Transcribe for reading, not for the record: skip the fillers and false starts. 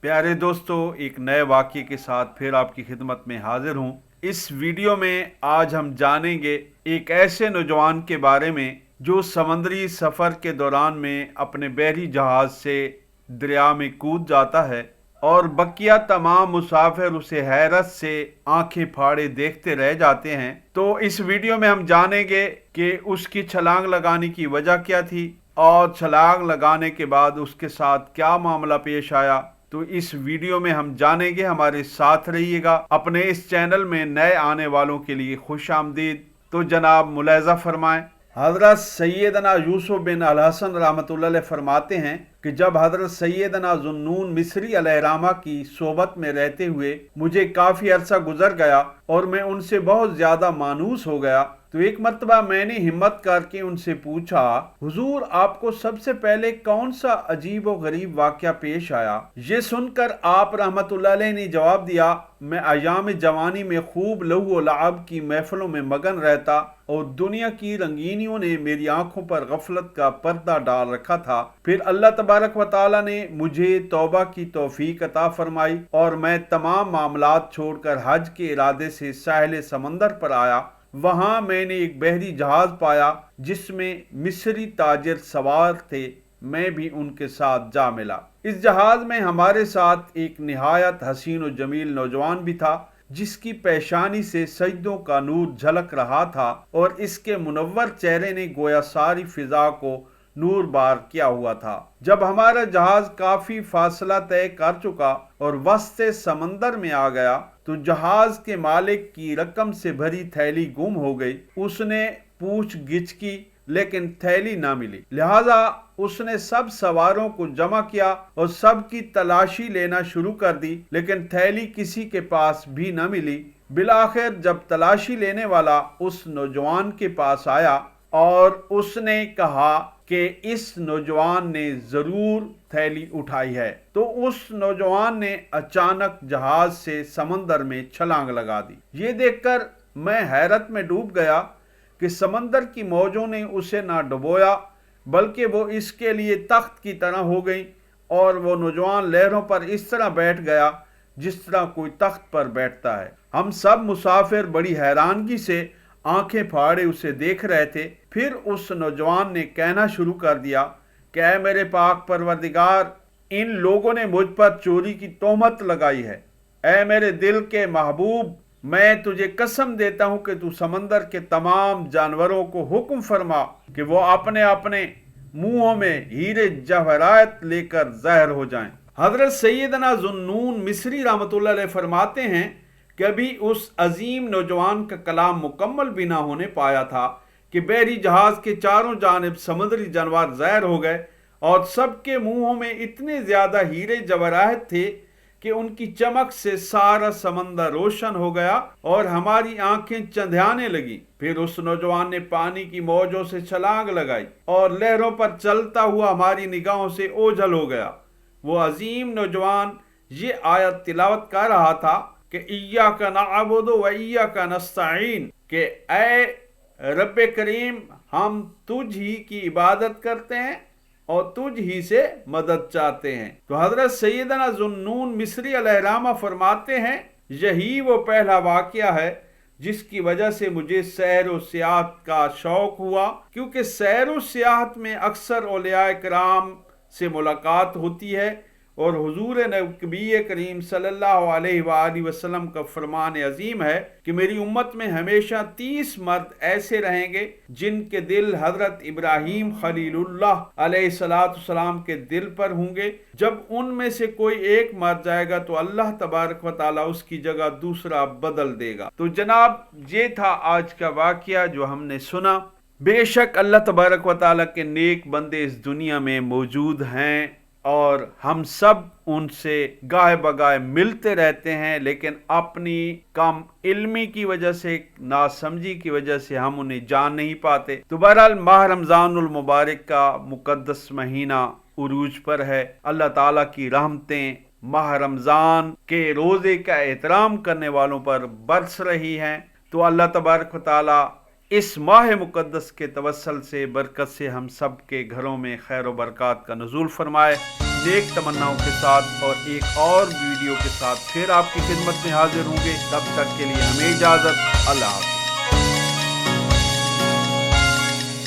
प्यारे दोस्तों, एक नए वाक़ये के साथ फिर आपकी खिदमत में हाजिर हूँ। इस वीडियो में आज हम जानेंगे एक ऐसे नौजवान के बारे में जो समंदरी सफ़र के दौरान में अपने बहरी जहाज़ से दरिया में कूद जाता है और बकिया तमाम मुसाफिर उसे हैरत से आंखें फाड़े देखते रह जाते हैं। तो इस वीडियो में हम जानेंगे कि उसकी छलांग लगाने की वजह क्या थी और छलांग लगाने के बाद उसके साथ क्या मामला पेश आया। तो इस वीडियो में हम जानेंगे, हमारे साथ रहिएगा। अपने इस चैनल में नए आने वालों के लिए खुश आमदीद। तो जनाब मुलाहिज़ा फरमाएं। हज़रत सैयदना यूसुफ बिन अल हसन रहमतुल्लाह अलैह फरमाते हैं कि जब हज़रत सैयदना ज़ुन्नून मिस्री अलैहिर्रहमा की सोबत में रहते हुए मुझे काफ़ी अरसा गुजर गया और मैं उनसे बहुत ज़्यादा मानूस हो गया, तो एक मर्तबा मैंने हिम्मत करके उनसे पूछा, हुजूर आपको सबसे पहले कौन सा अजीब व गरीब वाक़या पेश आया? ये सुनकर आप रहमतुल्लाह अलैह ने जवाब दिया, मैं अयाम जवानी में खूब लहू व लआब की महफिलों में मगन रहता और दुनिया की रंगीनियों ने मेरी आंखों पर गफलत का पर्दा डाल रखा था। फिर अल्लाह तबारक व तआला ने मुझे तौबा की तौफीक अता फरमाई और मैं तमाम मामलात छोड़कर हज के इरादे से साहिल समंदर पर आया। वहां मैंने एक बहरी जहाज पाया जिसमें मिस्री ताजिर सवार थे। मैं भी उनके साथ जा मिला। इस जहाज में हमारे साथ एक निहायत हसीन और जमील नौजवान भी था जिसकी पेशानी से सजदों का नूर झलक रहा था और इसके मुनव्वर चेहरे ने गोया सारी फिजा को नूर बार किया हुआ था। जब हमारा जहाज काफी फासला तय कर चुका और वस्ते समंदर में आ गया तो जहाज के मालिक की रकम से भरी थैली गुम हो गई। उसने पूछ गिछ की लेकिन थैली ना मिली। लिहाजा उसने सब सवारों को जमा किया और सबकी तलाशी लेना शुरू कर दी, लेकिन थैली किसी के पास भी न मिली। बिलाखिर जब तलाशी लेने वाला उस नौजवान के पास आया और उसने कहा कि इस नौजवान ने जरूर थैली उठाई है, तो उस नौजवान ने अचानक जहाज से समंदर में छलांग लगा दी। ये देखकर मैं हैरत में डूब गया कि समंदर की मौजों ने उसे ना डुबोया बल्कि वो इसके लिए तख्त की तरह हो गई और वो नौजवान लहरों पर इस तरह बैठ गया जिस तरह कोई तख्त पर बैठता है। हम सब मुसाफिर बड़ी हैरानगी से आंखें फाड़े उसे देख रहे थे। फिर उस नौजवान ने कहना शुरू कर दिया कि ऐ मेरे पाक परवरदिगार, इन लोगों ने मुझ पर चोरी की तोहमत लगाई है। ऐ मेरे दिल के महबूब, मैं तुझे कसम देता हूं कि तू समंदर के तमाम जानवरों को हुक्म फरमा कि वो अपने अपने मुंहों में हीरे जवाहरात लेकर ज़ाहिर हो जाएं। हजरत सैयदना ज़ुन्नून मिस्री रहमतुल्लाह अलैह फरमाते हैं कि अभी उस अजीम नौजवान का कलाम मुकम्मल भी ना होने पाया था कि बहरी जहाज के चारों जानिब समुद्री जानवर ज़ाहिर हो गए और सबके मुंहों में इतने ज्यादा हीरे जवाहरात थे कि उनकी चमक से सारा समंदर रोशन हो गया और हमारी आंखें चंधियाने लगी। फिर उस नौजवान ने पानी की मौजों से छलांग लगाई और लहरों पर चलता हुआ हमारी निगाहों से ओझल हो गया। वो अजीम नौजवान ये आयत तिलावत कर रहा था कि इय्याका नअबुदु व इय्याका नस्तईन, कि ऐ रब्बे करीम, हम तुझ ही की इबादत करते हैं और तुझ ही से मदद चाहते हैं। तो हजरत सैयदना ज़ुन्नून मिस्री अलैहिर्रहमा फरमाते हैं, यही वो पहला वाक़या है जिसकी वजह से मुझे सैर व सियाहत का शौक हुआ, क्योंकि सैर व सियाहत में अक्सर औलिया किराम से मुलाकात होती है और हुजूर नबी करीम सल्लल्लाहु अलैहि वसल्लम का फरमान अजीम है कि मेरी उम्मत में हमेशा 30 मर्द ऐसे रहेंगे जिनके दिल हजरत इब्राहीम खलीलुल्लाह अलैहिस्सलाम के दिल पर होंगे। जब उनमें से कोई एक मर जाएगा तो अल्लाह तबारक व तआला उसकी जगह दूसरा बदल देगा। तो जनाब, ये था आज का वाक़या जो हमने सुना। बेशक अल्लाह तबारक व तआला के नेक बंदे इस दुनिया में मौजूद हैं और हम सब उनसे गाहे बगाहे मिलते रहते हैं, लेकिन अपनी कम इल्मी की वजह से, नासमझी की वजह से हम उन्हें जान नहीं पाते। तो बहरहाल माह रमज़ानुल मुबारक का मुकद्दस महीना उरूज पर है। अल्लाह ताला की रहमतें माह रमज़ान के रोज़े का एहतराम करने वालों पर बरस रही हैं। तो अल्लाह तबारक व तआला इस माह मुकद्दस के तवस्सल से, बरकत से हम सब के घरों में खैर व बरकत का नुज़ूल फरमाए। نیک تمناؤں کے ساتھ اور ایک اور ویڈیو کے ساتھ پھر آپ کی خدمت میں حاضر ہوں گے. تب تک کے لیے ہمیں اجازت. اللہ حافظ.